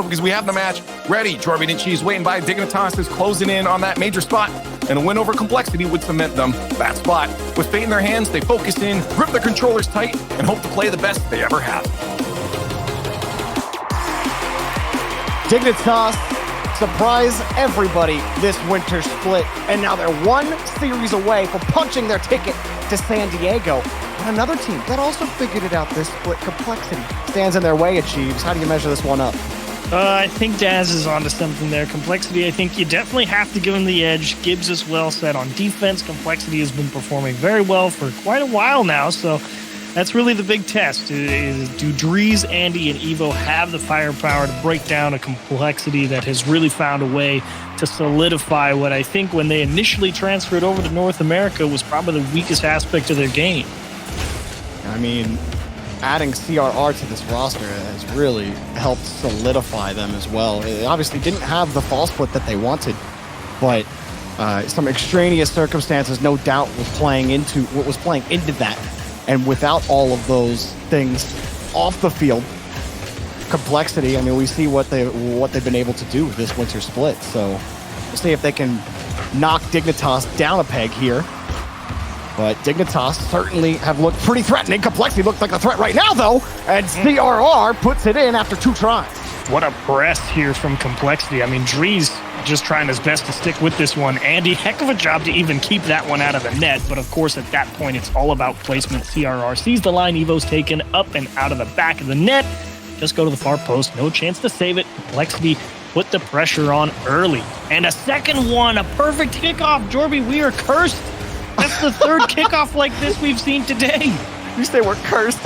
because we have the match ready. Jorby and Cheese waiting by. Dignitas is closing in on that major spot, and a win over Complexity would cement them that spot. With fate in their hands, they focus in, grip their controllers tight, and hope to play the best they ever have. Dignitas surprise everybody this winter split, and now they're one series away from punching their ticket to San Diego. And another team that also figured it out this split, Complexity, stands in their way, Achieves. How do you measure this one up? I think Daz is onto something there. Complexity, I think you definitely have to give him the edge. Gibbs is well set on defense. Complexity has been performing very well for quite a while now, so that's really the big test. Do Drees, Andy, and Evo have the firepower to break down a Complexity that has really found a way to solidify what I think when they initially transferred over to North America was probably the weakest aspect of their game? I mean, adding CRR to this roster has really helped solidify them as well. It obviously didn't have the fall split that they wanted, but some extraneous circumstances, no doubt, was playing into that. And without all of those things off the field, Complexity, I mean, we see what they've been able to do with this winter split. So we'll see if they can knock Dignitas down a peg here. But Dignitas certainly have looked pretty threatening. Complexity looks like a threat right now, though. And CRR puts it in after 2 tries. What a press here from Complexity. I mean, Drees just trying his best to stick with this one. Andy, heck of a job to even keep that one out of the net. But of course, at that point, it's all about placement. CRR sees the line. Evo's taken up and out of the back of the net. Just go to the far post. No chance to save it. Complexity put the pressure on early. And a second one, a perfect kickoff. Jorby, we are cursed. That's the third kickoff like this we've seen today. You say we're cursed.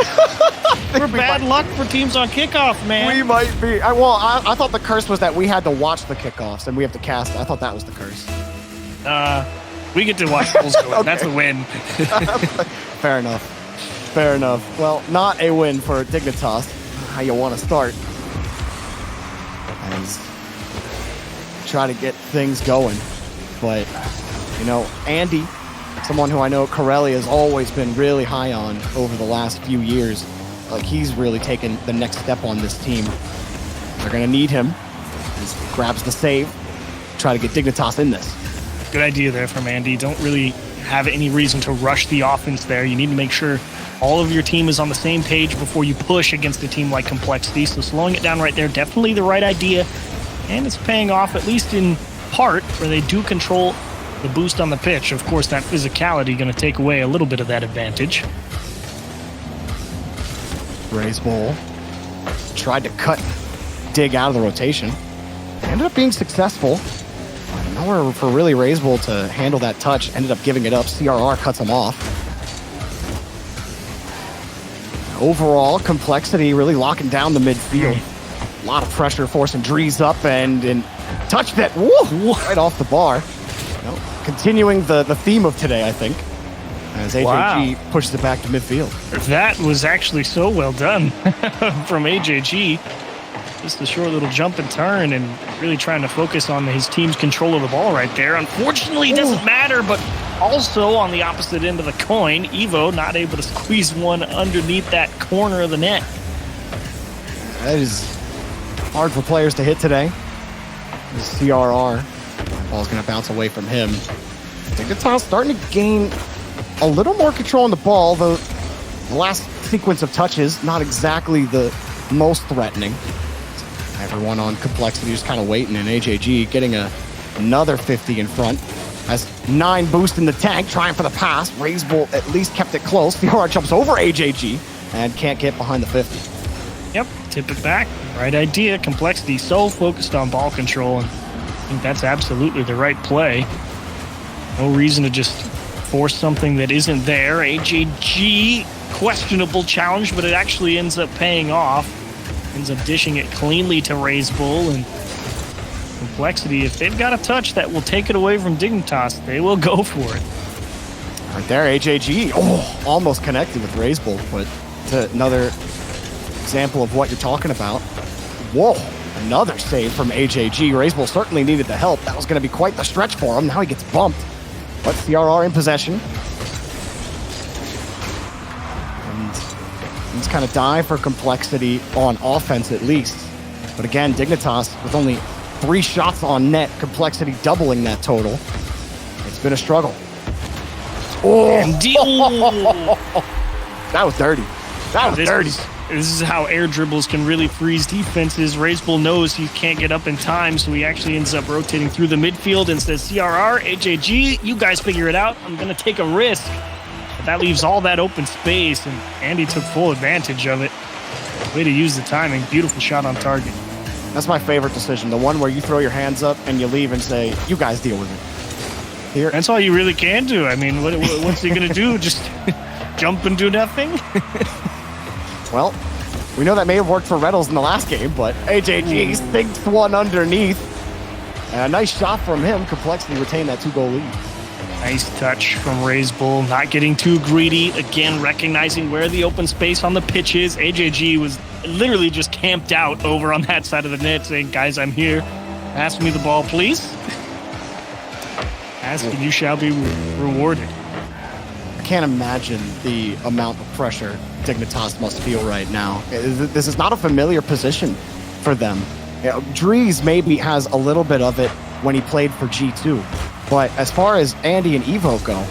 We're bad luck for teams on kickoff, man. We might be. I thought the curse was that we had to watch the kickoffs and we have to cast. I thought that was the curse. We get to watch goals go in. Okay. That's a win. Fair enough. Fair enough. Well, not a win for Dignitas. How you want to start. And try to get things going. But, you know, Andy, someone who I know Corelli has always been really high on over the last few years. Like, he's really taken the next step on this team. They're going to need him. He grabs the save. Try to get Dignitas in this. Good idea there from Andy. Don't really have any reason to rush the offense there. You need to make sure all of your team is on the same page before you push against a team like Complexity. So slowing it down right there, definitely the right idea. And it's paying off, at least in part, where they do control the boost on the pitch. Of course, that physicality going to take away a little bit of that advantage. Ray's Bowl tried to cut Dig out of the rotation. Ended up being successful. Nowhere for really Ray's Bowl to handle that touch. Ended up giving it up. CRR cuts him off. Overall, Complexity really locking down the midfield. A lot of pressure forcing Drees up and touch that right off the bar. Continuing the theme of today, I think, as AJG pushes it back to midfield. That was actually so well done from AJG. Just a short little jump and turn and really trying to focus on his team's control of the ball right there. Unfortunately, it doesn't matter, but also on the opposite end of the coin, Evo not able to squeeze one underneath that corner of the net. That is hard for players to hit today. This CRR. Ball's going to bounce away from him. Dignitas starting to gain a little more control on the ball, though the last sequence of touches, not exactly the most threatening. Everyone on Complexity just kind of waiting, and AJG getting another 50 in front. Has 9 boost in the tank, trying for the pass. Ray's Bowl at least kept it close. CRR jumps over AJG and can't get behind the 50. Yep, tip it back. Right idea. Complexity so focused on ball control, and I think that's absolutely the right play. No reason to just force something that isn't there. AJG, questionable challenge, but it actually ends up paying off. Ends up dishing it cleanly to Ray's Bull, and Complexity, if they've got a touch that will take it away from Dignitas, they will go for it. Right there, AJG, almost connected with Ray's Bull, but it's another example of what you're talking about. Whoa. Another save from AJG. Ray's Bowl certainly needed the help. That was going to be quite the stretch for him. Now he gets bumped. But CRR in possession. And things kind of die for Complexity on offense, at least. But again, Dignitas with only 3 shots on net, Complexity doubling that total. It's been a struggle. That was dirty. That was dirty. This is how air dribbles can really freeze defenses. Razebull knows he can't get up in time, so he actually ends up rotating through the midfield and says, CRR, HAG, you guys figure it out. I'm going to take a risk. But that leaves all that open space, and Andy took full advantage of it. Way to use the timing. Beautiful shot on target. That's my favorite decision, the one where you throw your hands up and you leave and say, you guys deal with it. Here. That's all you really can do. I mean, what's he going to do? Just jump and do nothing? Well, we know that may have worked for Reynolds in the last game, but HAG sinks one underneath. And a nice shot from him. Complexity retained that 2-goal lead. Nice touch from Razebull, not getting too greedy. Again, recognizing where the open space on the pitch is. HAG was literally just camped out over on that side of the net saying, guys, I'm here. Pass me the ball, please. Ask and you shall be rewarded. I can't imagine the amount of pressure Dignitas must feel right now. This is not a familiar position for them. You know, Dries maybe has a little bit of it when he played for G2. But as far as Andy and Evo go,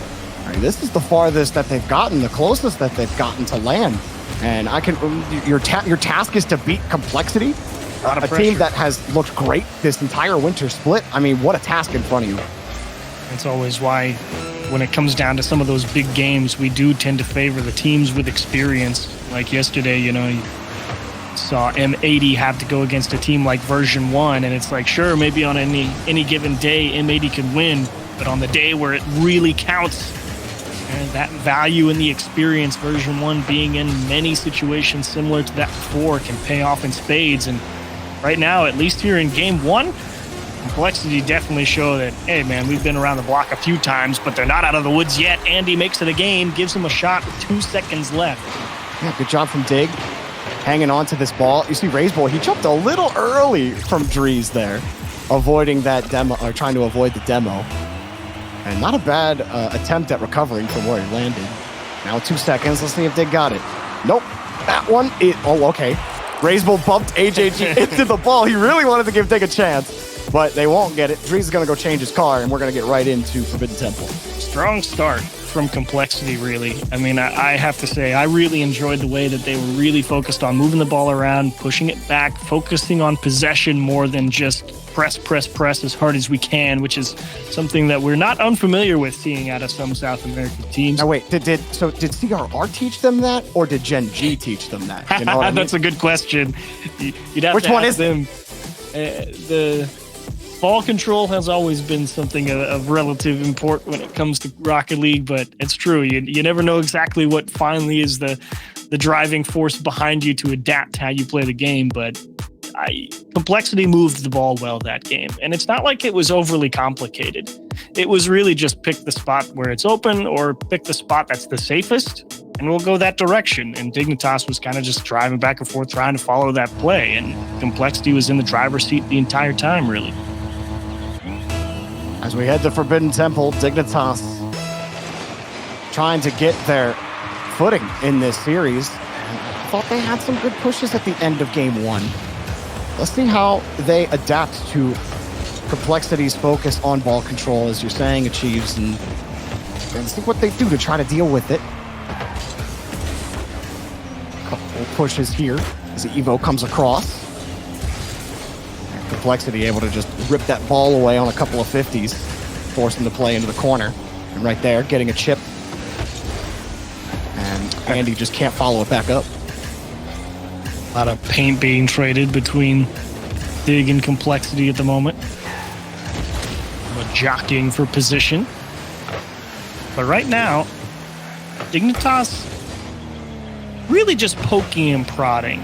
this is the farthest that they've gotten, the closest that they've gotten to land. And your task is to beat Complexity, a team that has looked great this entire winter split. I mean, what a task in front of you. That's always why, when it comes down to some of those big games, we do tend to favor the teams with experience. Like yesterday, you saw M80 have to go against a team like Version 1, and it's like, sure, maybe on any given day, M80 can win, but on the day where it really counts, and that value in the experience, Version 1 being in many situations similar to that before, can pay off in spades. And right now, at least here in Game 1, Complexity definitely show that, hey, man, we've been around the block a few times, but they're not out of the woods yet. Andy makes it a game, gives him a shot with 2 seconds left. Yeah, good job from Dig, hanging on to this ball. You see Razebull, he jumped a little early from Dries there, avoiding that demo, or trying to avoid the demo. And not a bad attempt at recovering from where he landed. Now 2 seconds, let's see if Dig got it. Nope, that one, okay. Razebull bumped HAG into the ball. He really wanted to give Dig a chance, but they won't get it. Dries is going to go change his car, and we're going to get right into Forbidden Temple. Strong start from Complexity, really. I mean, I have to say, I really enjoyed the way that they were really focused on moving the ball around, pushing it back, focusing on possession more than just press as hard as we can, which is something that we're not unfamiliar with seeing out of some South American teams. Now wait, did CRR teach them that, or did Gen G teach them that? You know what I mean? That's a good question. You'd have Which to one ask is them. The ball control has always been something of relative import when it comes to Rocket League, but it's true. You never know exactly what finally is the driving force behind you to adapt how you play the game, but Complexity moved the ball well that game, and it's not like it was overly complicated. It was really just pick the spot where it's open or pick the spot that's the safest, and we'll go that direction. And Dignitas was kind of just driving back and forth trying to follow that play, and Complexity was in the driver's seat the entire time, really. As we head to Forbidden Temple, Dignitas trying to get their footing in this series. I thought they had some good pushes at the end of Game 1. Let's see how they adapt to Complexity's focus on ball control, as you're saying, achieves, and see what they do to try to deal with it. Couple pushes here as Evo comes across. And Complexity able to just rip that ball away on a couple of 50s, force him to play into the corner. And right there, getting a chip. And Andy just can't follow it back up. A lot of paint being traded between Dig and Complexity at the moment. Jockeying for position. But right now, Dignitas really just poking and prodding.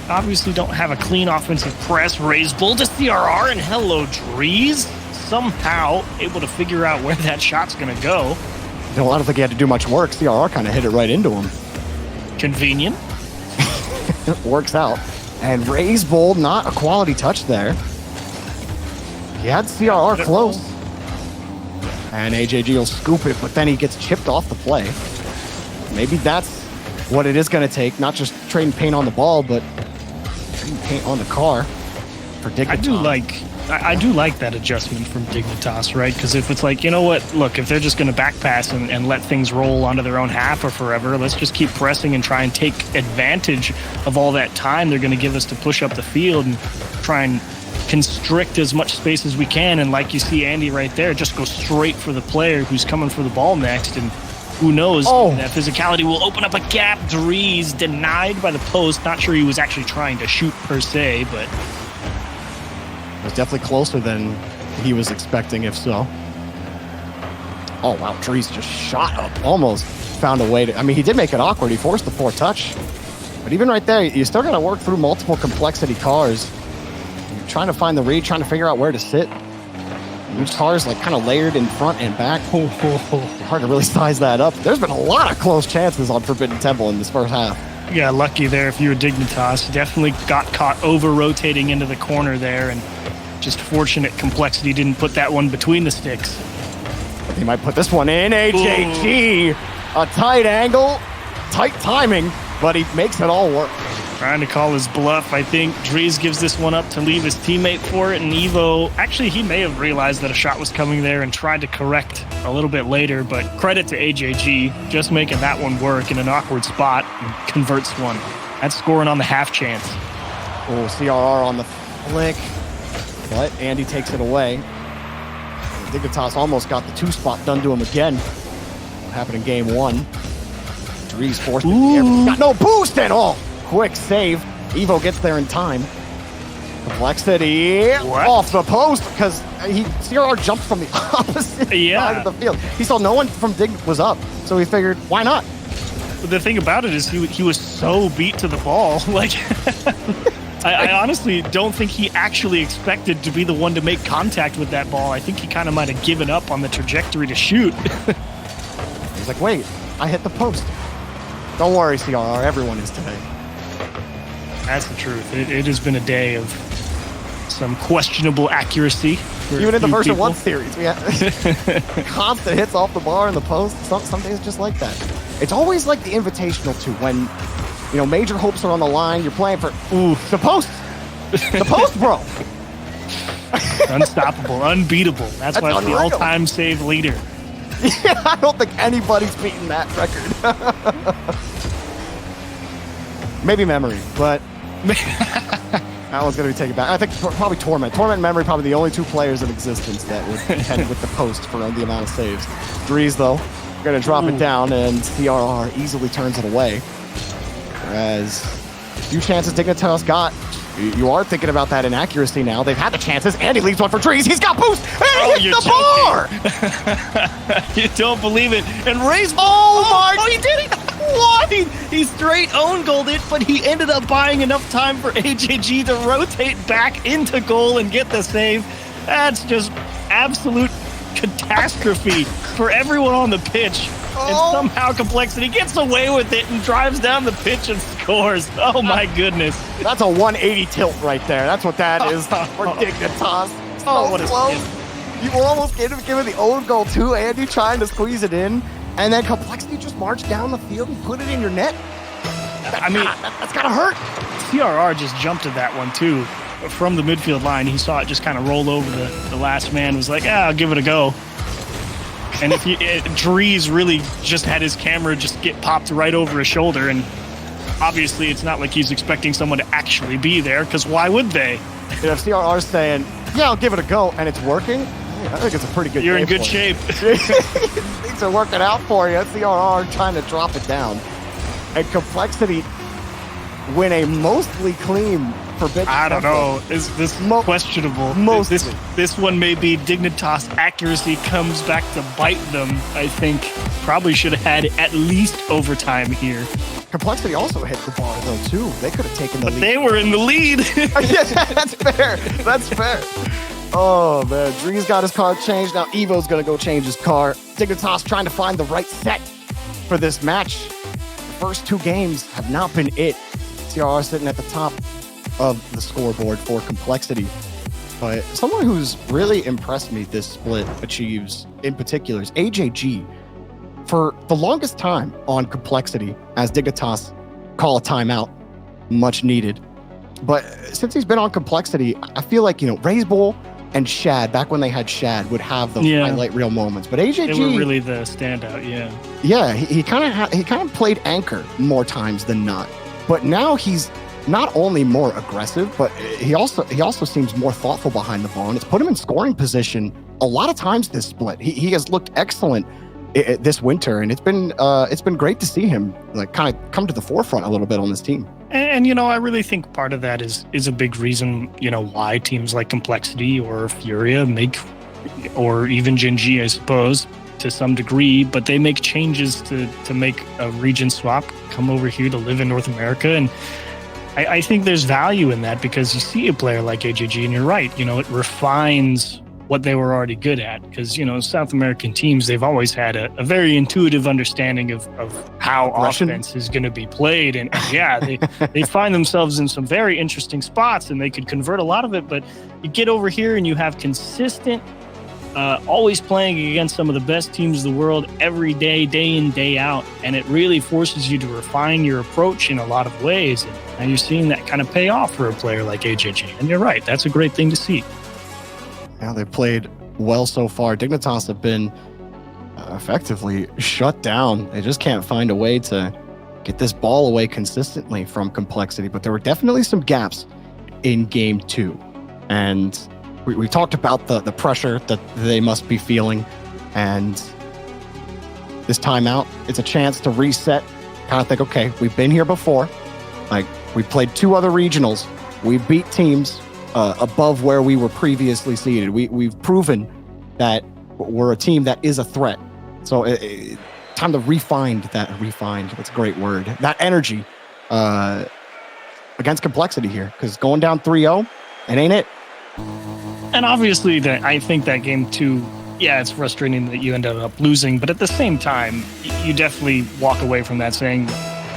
Obviously don't have a clean offensive press. Razebull to CRR, and hello, Dries. Somehow able to figure out where that shot's going to go. I don't think he had to do much work. CRR kind of hit it right into him. Convenient. Works out. And Razebull, not a quality touch there. He had CRR close. And HAG will scoop it, but then he gets chipped off the play. Maybe that's what it is going to take. Not just trading paint on the ball, but paint on the car for Dignitas. I do like that adjustment from Dignitas, right? Because if it's like, you know what, look, if they're just going to back pass and let things roll onto their own half or forever, let's just keep pressing and try and take advantage of all that time they're going to give us to push up the field and try and constrict as much space as we can. And like you see Andy right there, just go straight for the player who's coming for the ball next. And who knows, that physicality will open up a gap. Dries denied by the post. Not sure he was actually trying to shoot per se, but it was definitely closer than he was expecting, if so. Oh, wow. Dries just shot up. Almost found a way to... I mean, he did make it awkward. He forced the 4-touch. But even right there, you still got to work through multiple complexity cars. You're trying to find the read, trying to figure out where to sit. Each car is like kind of layered in front and back. Hard to really size that up. There's been a lot of close chances on Forbidden Temple in this first half. Yeah, lucky there if you were Dignitas. Definitely got caught over-rotating into the corner there, and just fortunate Complexity didn't put that one between the sticks. But they might put this one in. AJG! A tight angle, tight timing, but he makes it all work. Trying to call his bluff, I think. Dries gives this one up to leave his teammate for it, and Evo, actually, he may have realized that a shot was coming there and tried to correct a little bit later, but credit to AJG, just making that one work in an awkward spot and converts one. That's scoring on the half chance. Oh, CRR on the flick, but Andy takes it away. Dignitas almost got the 2-spot done to him again. What happened in game 1? Dries forced it in the air. Got no boost at all. Quick save. Evo gets there in time. Complexity off the post because CRR jumped from the opposite side of the field. He saw no one from Dig was up, so he figured, why not? The thing about it is he was so beat to the ball. Like, I honestly don't think he actually expected to be the one to make contact with that ball. I think he kind of might have given up on the trajectory to shoot. He's like, wait, I hit the post. Don't worry, CRR, everyone is today. That's the truth. It has been a day of some questionable accuracy. Even in the version 1 series, we had constant hits off the bar in the post. Some days just like that. It's always like the Invitational too, when major hopes are on the line. You're playing for the post, the post, bro. Unstoppable, unbeatable. That's why it's the all-time save leader. Yeah, I don't think anybody's beaten that record. Maybe Memory, but that one's going to be taken back. I think probably Torment. Torment and Memory, probably the only 2 players in existence that would contend with the post for the amount of saves. Dries, though, going to drop it down, and CRR easily turns it away. Whereas, few chances Dignitas got. You are thinking about that inaccuracy now. They've had the chances. Andy leaves one for Dries. He's got boost. And he hits the bar! You don't believe it. And Ray's... Oh, he did it! What? He straight own goaled it, but he ended up buying enough time for AJG to rotate back into goal and get the save. That's just absolute catastrophe for everyone on the pitch. And somehow Complexity gets away with it and drives down the pitch and scores. Oh my goodness. That's a 180 tilt right there. That's what that is for Dignitas. What a skip. You were almost given the own goal too, Andy, trying to squeeze it in. And then Complexity just marched down the field and put it in your net. That's gotta hurt. CRR just jumped at that one too. From the midfield line, he saw it just kind of roll over the last man, was like, I'll give it a go. And Dries really just had his camera just get popped right over his shoulder, and obviously it's not like he's expecting someone to actually be there, because why would they? If CRR's saying, I'll give it a go, and it's working, I think it's a pretty good You're in good shape. Things are working out for you. CRR trying to drop it down. And Complexity win a mostly clean Forbidden I don't know. Is this questionable? Mostly. This one may be Dignitas accuracy comes back to bite them. I think probably should have had at least overtime here. Complexity also hit the bar though too. They could have taken the lead. But they were in the lead. Yeah, that's fair. That's fair. Oh man, Dries got his car changed. Now Evo's gonna go change his car. Dignitas trying to find the right set for this match. The first 2 games have not been it. CRR sitting at the top of the scoreboard for Complexity. But someone who's really impressed me this split achieves in particular is AJG. For the longest time on Complexity, as Dignitas call a timeout, much needed. But since he's been on Complexity, I feel like, Raise Bull and Shad, back when they had Shad, would have those highlight reel moments. But AJG, they were really the standout. Yeah, he kind of played anchor more times than not. But now he's not only more aggressive, but he also seems more thoughtful behind the ball, and it's put him in scoring position a lot of times this split. He has looked excellent this winter, and it's been great to see him like kind of come to the forefront a little bit on this team. And I really think part of that is a big reason, why teams like Complexity or Furia or even Gen G, I suppose, to some degree, but they make changes to make a region swap, come over here to live in North America. And I think there's value in that, because you see a player like AJG, and you're right, it refines what they were already good at. Because, South American teams, they've always had a very intuitive understanding of how offense is going to be played. And they find themselves in some very interesting spots, and they could convert a lot of it. But you get over here and you have consistent, always playing against some of the best teams in the world every day, day in, day out. And it really forces you to refine your approach in a lot of ways. And now you're seeing that kind of pay off for a player like AJG. And you're right, that's a great thing to see. Yeah, they've played well so far. Dignitas have been effectively shut down. They just can't find a way to get this ball away consistently from Complexity. But there were definitely some gaps in game 2. And we talked about the pressure that they must be feeling. And this timeout, it's a chance to reset. Kind of think, okay, we've been here before. Like, we played 2 other regionals. We beat teams above where we were previously seeded. We've proven that we're a team that is a threat. So time to refine, that's a great word, that energy against Complexity here, because going down 3-0, it ain't it. And obviously, I think that game 2, it's frustrating that you ended up losing, but at the same time, you definitely walk away from that saying,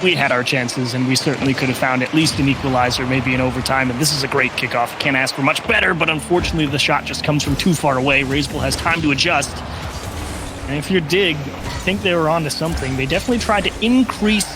we had our chances, and we certainly could have found at least an equalizer, maybe an overtime, and this is a great kickoff. Can't ask for much better, but unfortunately the shot just comes from too far away. Raisable has time to adjust. And if you're Dig, I think they were onto something. They definitely tried to increase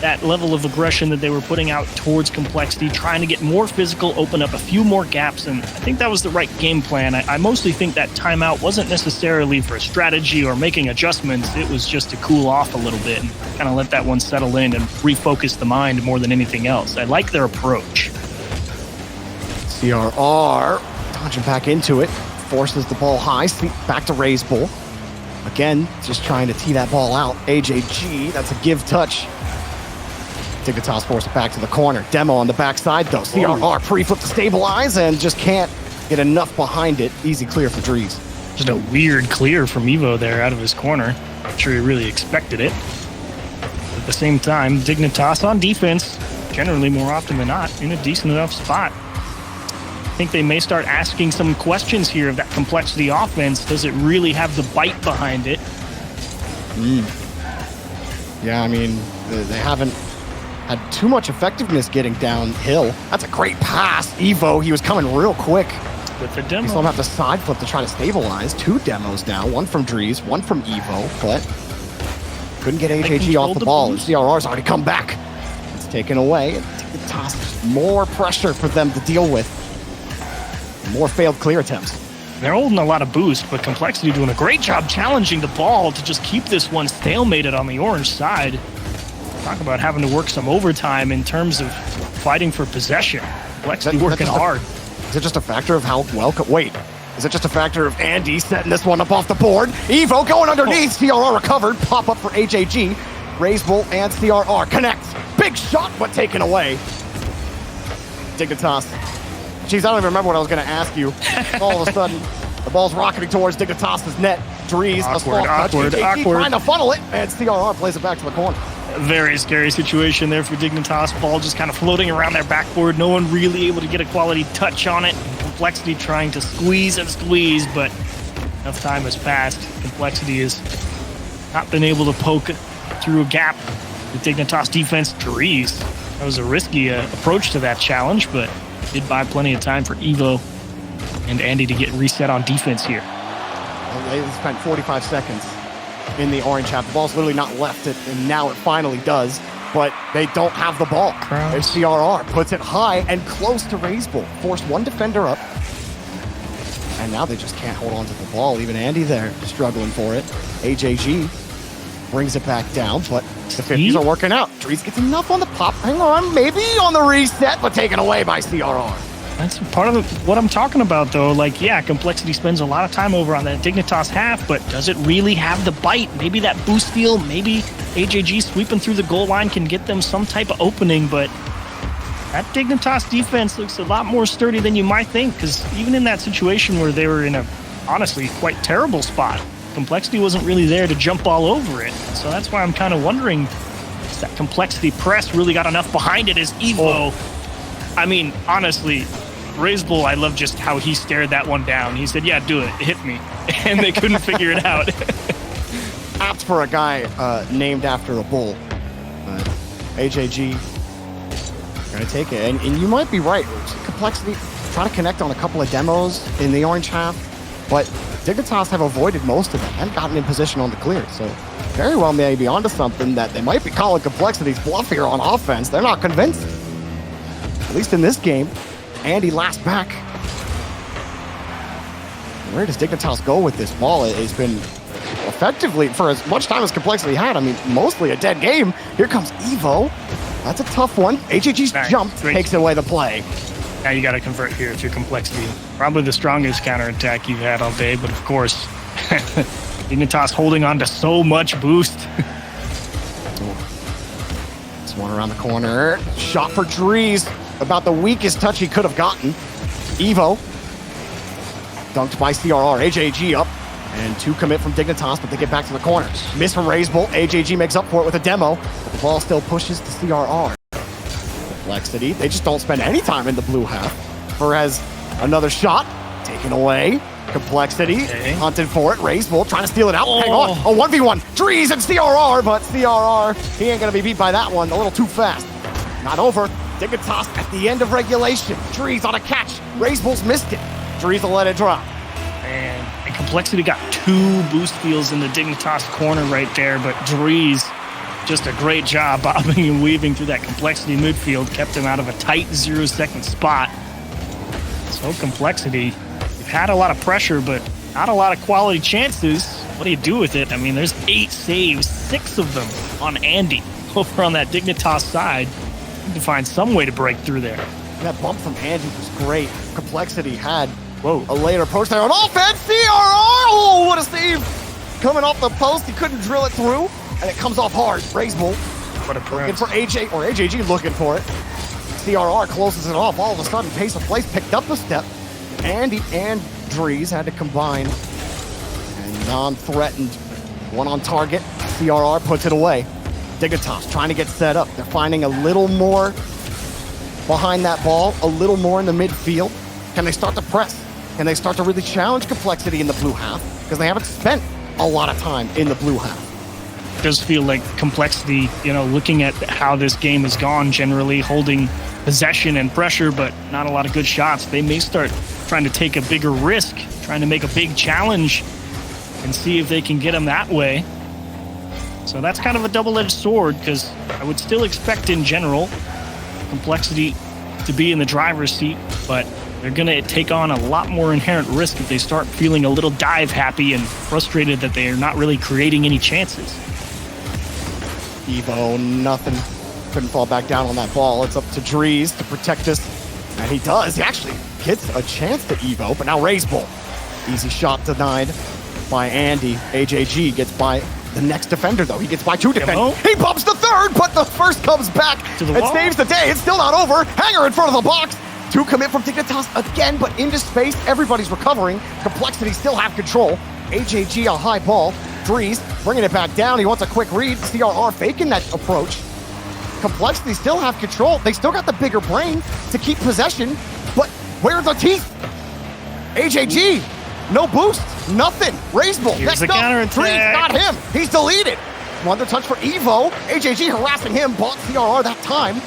that level of aggression that they were putting out towards Complexity, trying to get more physical, open up a few more gaps, and I think that was the right game plan. I mostly think that timeout wasn't necessarily for strategy or making adjustments. It was just to cool off a little bit and kind of let that one settle in and refocus the mind more than anything else. I like their approach. CRR dodging back into it, forces the ball high, back to Raise Bull. Again, just trying to tee that ball out. AJG, that's a give touch. Dignitas forced it back to the corner. Demo on the backside, though. CRR pre-flip to stabilize and just can't get enough behind it. Easy clear for Drees. Just a weird clear from Evo there out of his corner. Not sure he really expected it. At the same time, Dignitas on defense, generally more often than not, in a decent enough spot. I think they may start asking some questions here of that Complexity offense. Does it really have the bite behind it? Yeah, I mean, they haven't had too much effectiveness getting downhill. That's a great pass. Evo, he was coming real quick. With the demo. You still have to side flip to try to stabilize. 2 demos now, one from Drees, one from Evo, but couldn't get AJG off the ball. And CRR's already come back. It's taken away. Dignitas, more pressure for them to deal with. More failed clear attempts. They're holding a lot of boost, but Complexity doing a great job challenging the ball to just keep this one stalemated on the orange side. Talk about having to work some overtime in terms of fighting for possession. Complexity working hard. Is it just a factor of how well... Wait. Is it just a factor of Andy setting this one up off the board? Evo going underneath. CRR recovered. Pop up for AJG. Raise Bull and CRR connect. Big shot, but taken away. Dignitas. Jeez, I don't even remember what I was going to ask you. All of a sudden, the ball's rocketing towards Dignitas' net. Drees, awkward. Trying to funnel it, and CRR plays it back to the corner. A very scary situation there for Dignitas. Ball just kind of floating around their backboard. No one really able to get a quality touch on it. Complexity trying to squeeze and squeeze, but enough time has passed. Complexity has not been able to poke through a gap. The Dignitas defense, Drees. That was a risky approach to that challenge, but did buy plenty of time for Evo and Andy to get reset on defense here. Well, they spent 45 seconds in the orange half. The ball's literally not left it, and now it finally does. but they don't have the ball. There's CRR, puts it high and close to Raisbull. Forced one defender up. And now they just can't hold on to the ball. Even Andy there struggling for it. AJG brings it back down, but the 50s are working out. Drees gets enough on the pop. Hang on, maybe on the reset, but taken away by CRR. That's part of what I'm talking about, though. Like, yeah, Complexity spends a lot of time over on that Dignitas half, but does it really have the bite? Maybe that boost steal, maybe AJG sweeping through the goal line can get them some type of opening, but that Dignitas defense looks a lot more sturdy than you might think, because even in that situation where they were in a, honestly, quite terrible spot, Complexity wasn't really there to jump all over it. So that's why I'm kind of wondering, is that Complexity press really got enough behind it as Evo? I mean, honestly, Raisbull, I love just how he stared that one down. He said, yeah, do it. Hit me. And they couldn't figure it out. Apt for a guy named after a bull. AJG gonna take it. And you might be right. Complexity trying to connect on a couple of demos in the orange half, but Dignitas have avoided most of them and gotten in position on the clear. So very well may be onto something that they might be calling Complexity's bluff here on offense. They're not convinced. At least in this game. Andy last back. Where does Dignitas go with this ball? It's been effectively, for as much time as Complexity had, I mean, mostly a dead game. Here comes Evo. That's a tough one. AJG's jump takes away the play. Now you got to convert here if you're Complexity. Probably the strongest counterattack you've had all day, but of course, Dignitas holding on to so much boost. This one around the corner. Shot for Drees. About the weakest touch he could have gotten. Evo. Dunked by CRR. AJG up. And two commit from Dignitas, but they get back to the corners. Miss from Raisbull. AJG makes up for it with a demo. But the ball still pushes to CRR. Complexity. They just don't spend any time in the blue half. Perez, another shot. Taken away. Complexity. Hunted for it. Raisbull trying to steal it out. Hang on. A 1v1. Drees and CRR, but CRR, he ain't going to be beat by that one. A little too fast. Not over. Dignitas at the end of regulation. Drees on a catch. Raisbull's missed it. Drees will let it drop. And Complexity got two boost steals in the Dignitas corner right there, but Drees, just a great job bobbing and weaving through that Complexity midfield, kept him out of a tight 0-second spot. So Complexity, you've had a lot of pressure, but not a lot of quality chances. What do you do with it? I mean, there's 8 saves, 6 of them on Andy over on that Dignitas side. To find some way to break through there. That bump from Andy was great. Complexity had a later approach there on offense. CRR! Oh, what a save! Coming off the post, he couldn't drill it through, and it comes off hard. Raisbull looking for AJ, or AJG looking for it. CRR closes it off. All of a sudden, pace of play picked up a step. Andy and Drees had to combine. And non-threatened, one on target. CRR puts it away. Dignitas trying to get set up. They're finding a little more behind that ball, a little more in the midfield. Can they start to press? Can they start to really challenge Complexity in the blue half? Because they haven't spent a lot of time in the blue half. It does feel like Complexity, looking at how this game has gone, generally holding possession and pressure, but not a lot of good shots. They may start trying to take a bigger risk, trying to make a big challenge and see if they can get them that way. So that's kind of a double-edged sword, because I would still expect in general Complexity to be in the driver's seat, but they're going to take on a lot more inherent risk if they start feeling a little dive happy and frustrated that they are not really creating any chances. Evo, nothing. Couldn't fall back down on that ball. It's up to Drees to protect this, and he does. He actually gets a chance to Evo, but now Raisbull. Easy shot denied by Andy. AJG gets by the next defender, though. He gets by 2 defenders. He bumps the third, but the first comes back and saves the day. It's still not over. Hanger in front of the box. 2 commit from Dignitas again, but into space. Everybody's recovering. Complexity still have control. AJG a high ball. Drees bringing it back down. He wants a quick read. CRR faking that approach. Complexity still have control. They still got the bigger brain to keep possession, but where's the teeth? AJG. No boost, nothing. Raisbull, next up, Drees got him. He's deleted. Another touch for Evo. AJG harassing him, bought CRR that time.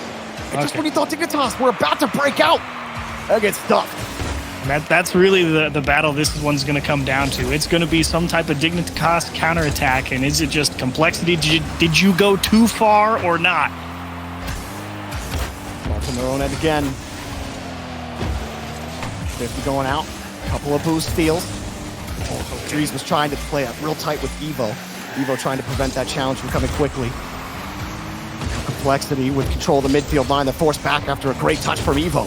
And just when you thought Dignitas were about to break out, they get stuffed. That's really the battle this one's going to come down to. It's going to be some type of Dignitas counterattack, and is it just Complexity? Did you go too far or not? From their own end again. 50 going out. Couple of boost steals. Drees was trying to play up real tight with Evo. Evo trying to prevent that challenge from coming quickly. Complexity would control the midfield line. They're forced back after a great touch from Evo.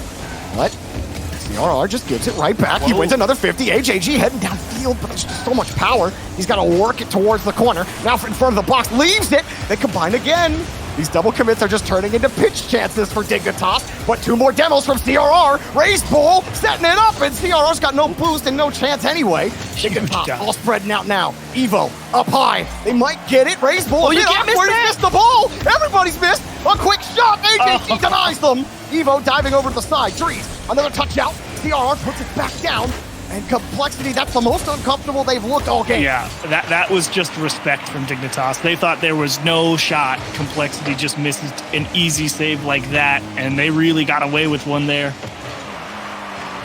What? CRR just gives it right back. Whoa. He wins another 50. AJG heading downfield, but there's just so much power. He's got to work it towards the corner. Now in front of the box, leaves it. They combine again. These double commits are just turning into pitch chances for Dignitas, but 2 more demos from CRR. Raised bull, setting it up, and CRR's got no boost and no chance anyway. Dignitas all spreading out now. Evo up high. They might get it. Raised bull, you can't miss that. Missed the ball. Everybody's missed. A quick shot. AJG denies them. Evo diving over to the side. Drees, another touch out. CRR puts it back down. And Complexity, that's the most uncomfortable they've looked all game. Yeah, that was just respect from Dignitas. They thought there was no shot. Complexity just misses an easy save like that, and they really got away with one there.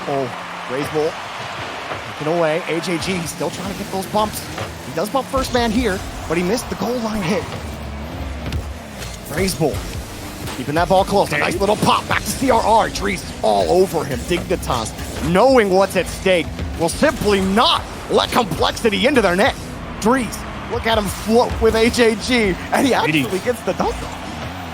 Oh, raised bull. Taken away. AJG still trying to get those bumps. He does bump first man here, but he missed the goal line hit. Raised bull. Keeping that ball close. A nice little pop back to CRR. Drees all over him. Dignitas, knowing what's at stake, will simply not let Complexity into their net. Drees, look at him float with AJG, and he actually gets the dunk off.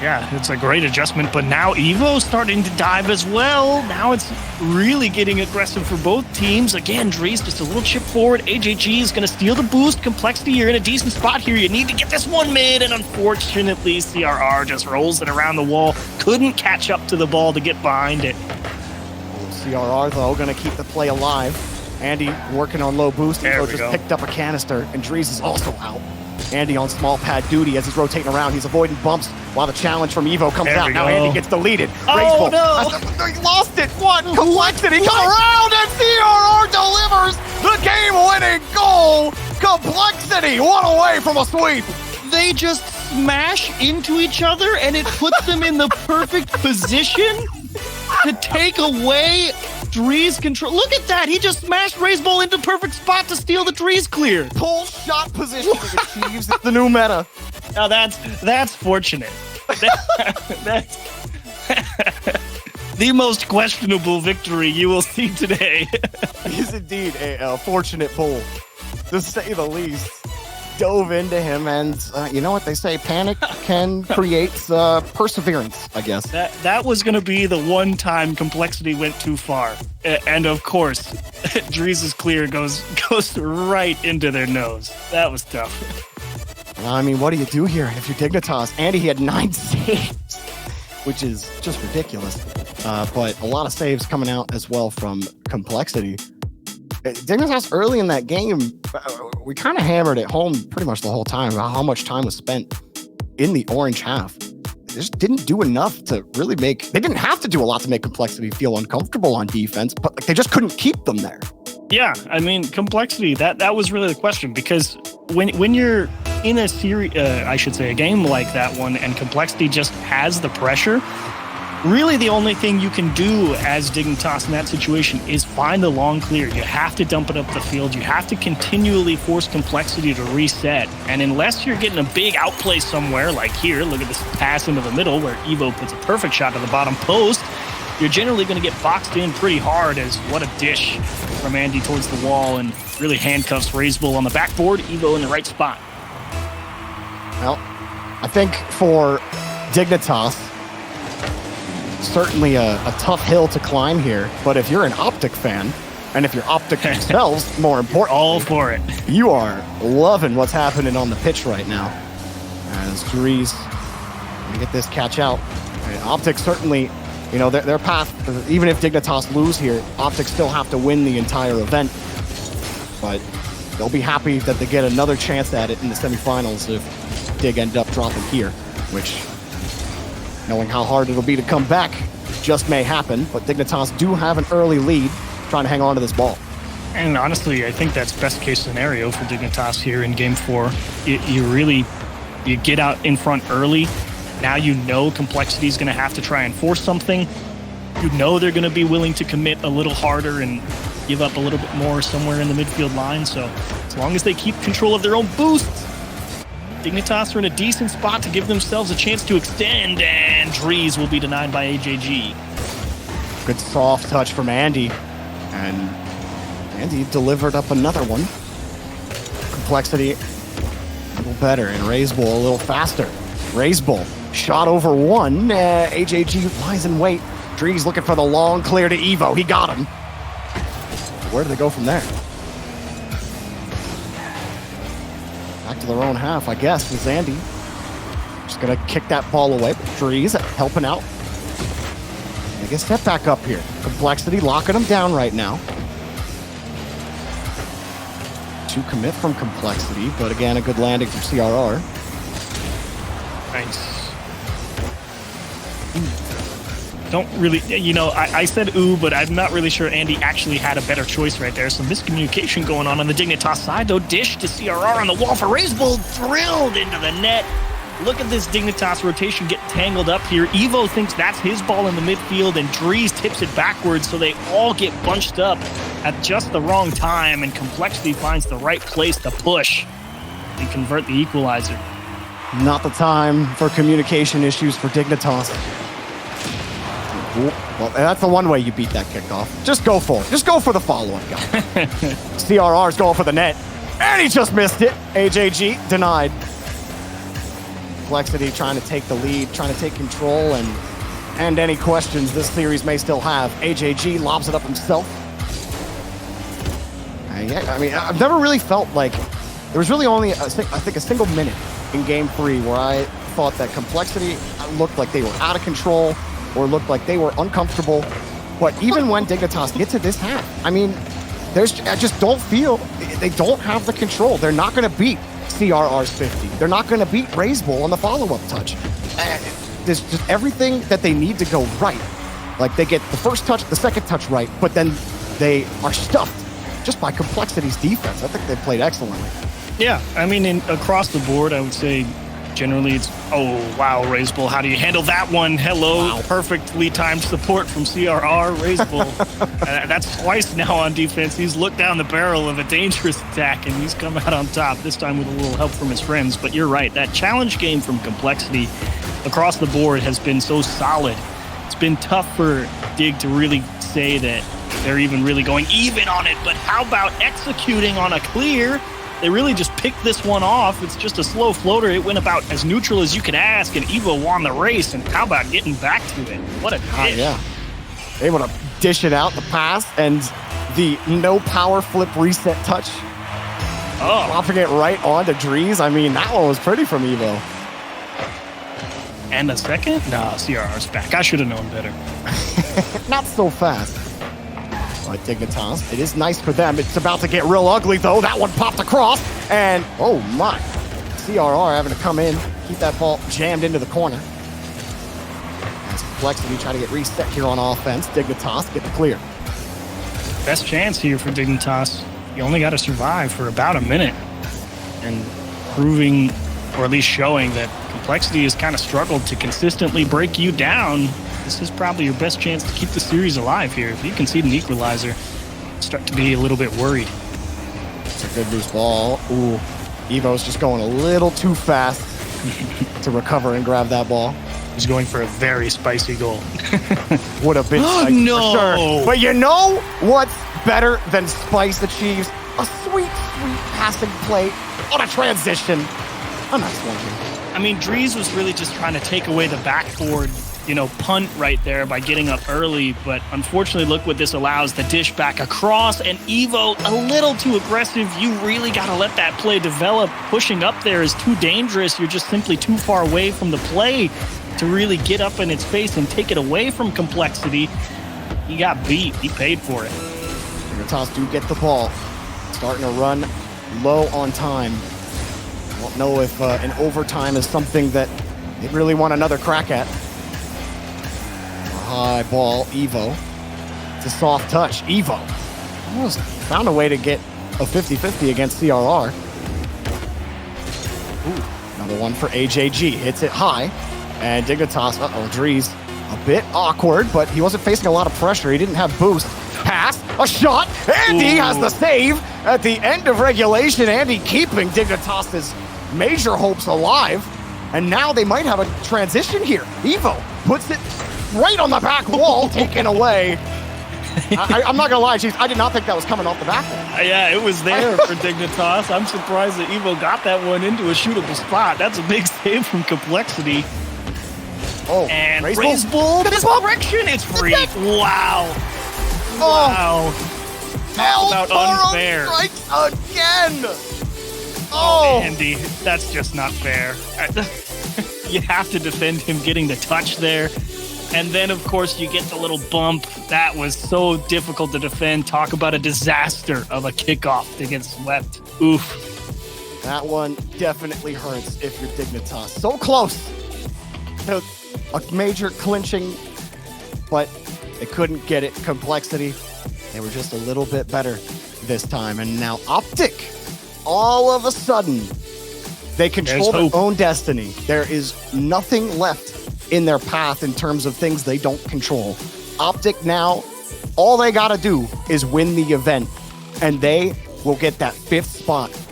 Yeah, it's a great adjustment, but now Evo's starting to dive as well. Now it's really getting aggressive for both teams. Again, Drees just a little chip forward. AJG is going to steal the boost. Complexity, you're in a decent spot here. You need to get this one mid, and unfortunately, CRR just rolls it around the wall. Couldn't catch up to the ball to get behind it. CRR, though, going to keep the play alive. Andy working on low boost. Evo just picked up a canister, and Drees is also out. Andy on small pad duty as he's rotating around. He's avoiding bumps while the challenge from Evo comes out. Now Andy gets deleted. Oh, no. He lost it. What? Complexity come around, and CRR delivers the game-winning goal. Complexity, one away from a sweep. They just smash into each other, and it puts them in the perfect position to take away Drees control. Look at that. He just smashed Raised Bull into perfect spot to steal the Drees clear. Pull shot position achieves the new meta. Now that's fortunate. That's the most questionable victory you will see today. It is indeed a fortunate pull, to say the least. Dove into him, and you know what they say, panic can create perseverance, I guess. That was going to be the one time Complexity went too far. And of course, Drees' clear goes right into their nose. That was tough. I mean, what do you do here if you're Dignitas? Andy, he had 9 saves, which is just ridiculous. But a lot of saves coming out as well from Complexity. Dignitas early in that game, we kind of hammered it home pretty much the whole time about how much time was spent in the orange half. They just didn't do enough to really they didn't have to do a lot to make Complexity feel uncomfortable on defense, but they just couldn't keep them there. Yeah, I mean, Complexity, that was really the question, because when you're in a series, I should say a game like that one, and Complexity just has the pressure, really the only thing you can do as Dignitas in that situation is find the long clear. You have to dump it up the field. You have to continually force Complexity to reset. And unless you're getting a big outplay somewhere, like here, look at this pass into the middle where Evo puts a perfect shot to the bottom post, you're generally going to get boxed in pretty hard. As what a dish from Andy towards the wall, and really handcuffs Raised Bull on the backboard. Evo in the right spot. Well, I think for Dignitas, certainly a tough hill to climb here, but if you're an Optic fan, and if you're Optic themselves, more important, all for it. You are loving what's happening on the pitch right now. As Drees get this catch out. Optic certainly, you know, their path, even if Dignitas lose here, Optic still have to win the entire event. But they'll be happy that they get another chance at it in the semifinals if Dig end up dropping here, which, knowing how hard it'll be to come back, just may happen. But Dignitas do have an early lead, trying to hang on to this ball. And honestly, I think that's best case scenario for Dignitas here in Game 4. You get out in front early. Now you know Complexity is going to have to try and force something. You know they're going to be willing to commit a little harder and give up a little bit more somewhere in the midfield line. So as long as they keep control of their own boosts, Dignitas are in a decent spot to give themselves a chance to extend, and Drees will be denied by AJG. Good soft touch from Andy. And Andy delivered up another one. Complexity a little better, and Raise Bull a little faster. Raise Bull shot over one. AJG lies in wait. Drees looking for the long clear to Evo. He got him. Where do they go from there? Back to their own half, I guess, with Andy. Just gonna kick that ball away. Drees helping out. They get step back up here. Complexity locking them down right now. To commit from Complexity, but again, a good landing from CRR. Nice. Don't really, I said ooh, but I'm not really sure Andy actually had a better choice right there. Some miscommunication going on the Dignitas side, though. Dish to CRR on the wall for Raise Bull, drilled into the net. Look at this Dignitas rotation get tangled up here. Evo thinks that's his ball in the midfield, and Drees tips it backwards, so they all get bunched up at just the wrong time, and Complexity finds the right place to push and convert the equalizer. Not the time for communication issues for Dignitas. Well, that's the one way you beat that kickoff. Just go for it. Just go for the follow-up guy. CRR's going for the net, and he just missed it. AJG denied. Complexity trying to take the lead, trying to take control, and any questions this series may still have. AJG lobs it up himself. Yeah, I mean, I've never really felt like there was really only, I think, a single minute in Game 3 where I thought that Complexity looked like they were out of control or looked like they were uncomfortable. But even when Dignitas get to this half, I mean, I just don't feel, they don't have the control. They're not going to beat CRR's 50. They're not going to beat Raise Bull on the follow-up touch. There's just everything that they need to go right. Like, they get the first touch, the second touch right, but then they are stuffed just by Complexity's defense. I think they played excellently. Yeah, I mean, across the board, I would say generally it's, oh, wow, Raise Bull, how do you handle that one? Hello, wow. Perfectly timed support from CRR, Raise Bull. That's twice now on defense. He's looked down the barrel of a dangerous attack, and he's come out on top, this time with a little help from his friends. But you're right, that challenge game from Complexity across the board has been so solid. It's been tough for Dig to really say that they're even really going even on it, but how about executing on a clear? They really just picked this one off. It's just a slow floater. It went about as neutral as you could ask, and Evo won the race. And how about getting back to it? What a dish. Yeah. Able to dish it out, the pass, and the no power flip reset touch. Oh. Dropping it right onto Drees. I mean, that one was pretty from Evo. And a second? No, CRR's back. I should have known better. Not so fast. But Dignitas, it is nice for them. It's about to get real ugly, though. That one popped across, and oh my. CRR having to come in, keep that ball jammed into the corner. As Complexity try to get reset here on offense. Dignitas get the clear. Best chance here for Dignitas. You only got to survive for about a minute. And proving, or at least showing, that Complexity has kind of struggled to consistently break you down. This is probably your best chance to keep the series alive here. If you concede an equalizer, start to be a little bit worried. It's a good loose ball. Ooh, Evo's just going a little too fast to recover and grab that ball. He's going for a very spicy goal. Would have been spicy for sure. But you know what's better than spice achieves? A sweet, sweet passing play on a transition. A nice one here. I mean, Drees was really just trying to take away the backboard, punt right there by getting up early. But unfortunately, look what this allows. The dish back across, and Evo a little too aggressive. You really got to let that play develop. Pushing up there is too dangerous. You're just simply too far away from the play to really get up in its face and take it away from Complexity. He got beat. He paid for it. Dignitas do get the ball. Starting to run low on time. I don't know if an overtime is something that they really want another crack at. High ball, Evo. It's a soft touch. Evo almost found a way to get a 50-50 against CRR. Ooh, another one for AJG. Hits it high. And Dignitas, Drees, a bit awkward, but he wasn't facing a lot of pressure. He didn't have boost. Pass, a shot. Andy has the save at the end of regulation. Andy keeping Dignitas' major hopes alive. And now they might have a transition here. Evo puts it right on the back wall, taken away. I'm not gonna lie, Chiefs, I did not think that was coming off the back wall. Yeah, it was there for Dignitas. I'm surprised that Evo got that one into a shootable spot. That's a big save from Complexity. Oh, And Raise Bull, Misdirection, it's free. Wow. Wow. Talk about unfair. Strikes again. Oh, Andy, that's just not fair. You have to defend him getting the touch there. And then, of course, you get the little bump. That was so difficult to defend. Talk about a disaster of a kickoff to get swept. Oof. that one definitely hurts if you're Dignitas. So close to a major clinching, but they couldn't get it. Complexity, they were just a little bit better this time. And now Optic, all of a sudden, they control their own destiny. There is nothing left in their path in terms of things they don't control. Optic now, all they got to do is win the event, and they will get that 5th spot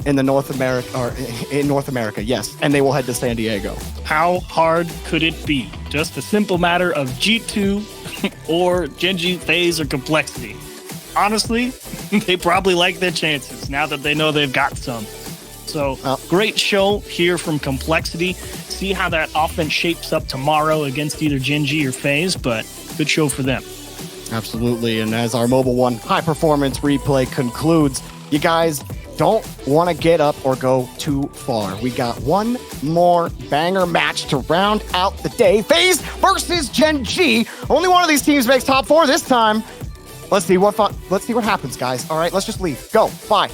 in the North America, yes, and they will head to San Diego. How hard could it be? Just a simple matter of G2 or Genji, FaZe, or Complexity. Honestly, they probably like their chances now that they know they've got some. So, great show here from Complexity. See how that offense shapes up tomorrow against either Genji or FaZe, but good show for them. Absolutely, and as our Mobile One high performance replay concludes, you guys don't want to get up or go too far. We got one more banger match to round out the day. FaZe versus Genji. Only one of these teams makes top 4 this time. Let's see what happens, guys. All right, let's just leave. Go. Bye.